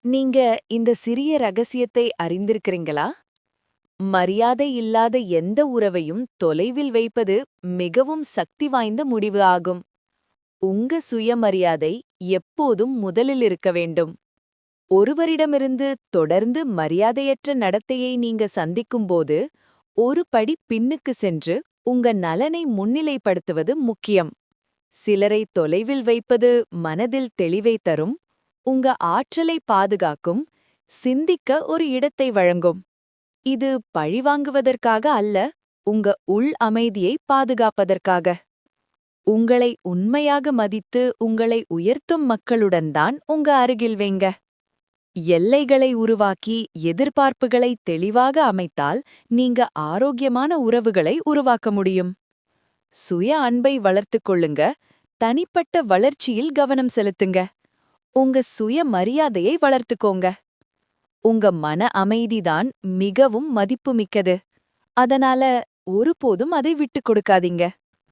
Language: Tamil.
நீங்க இந்த சிறிய ரகசியத்தை அறிந்திருக்கிறீங்களா? மரியாதை இல்லாத எந்த உறவையும் தொலைவில் வைப்பது மிகவும் சக்தி வாய்ந்த முடிவு ஆகும். உங்க சுயமரியாதை எப்போதும் முதலில் இருக்க வேண்டும். ஒருவரிடமிருந்து தொடர்ந்து மரியாதையற்ற நடத்தையை நீங்க சந்திக்கும்போது, ஒரு படி பின்னுக்கு சென்று உங்க நலனை முன்னிலைப்படுத்துவது முக்கியம். சிலரை தொலைவில் வைப்பது மனதில் தெளிவை தரும், உங்க ஆற்றலை பாதுகாக்கும், சிந்திக்க ஒரு இடத்தை வழங்கும். இது பழிவாங்குவதற்காக அல்ல, உங்க உள் அமைதியை பாதுகாப்பதற்காக. உங்களை உண்மையாக மதித்து உங்களை உயர்த்தும் மக்களுடன் தான் உங்க அருகில் வைங்க. எல்லைகளை உருவாக்கி எதிர்பார்ப்புகளை தெளிவாக அமைத்தால் நீங்க ஆரோக்கியமான உறவுகளை உருவாக்க முடியும். சுய அன்பை வளர்த்துக் கொள்ளுங்க, தனிப்பட்ட வளர்ச்சியில் கவனம் செலுத்துங்க. உங்க சுய மரியாதையை வளர்த்துக்கோங்க. உங்க மன அமைதிதான் மிகவும் மதிப்புமிக்கது. அதனால ஒருபோதும் அதை விட்டுக் கொடுக்காதீங்க.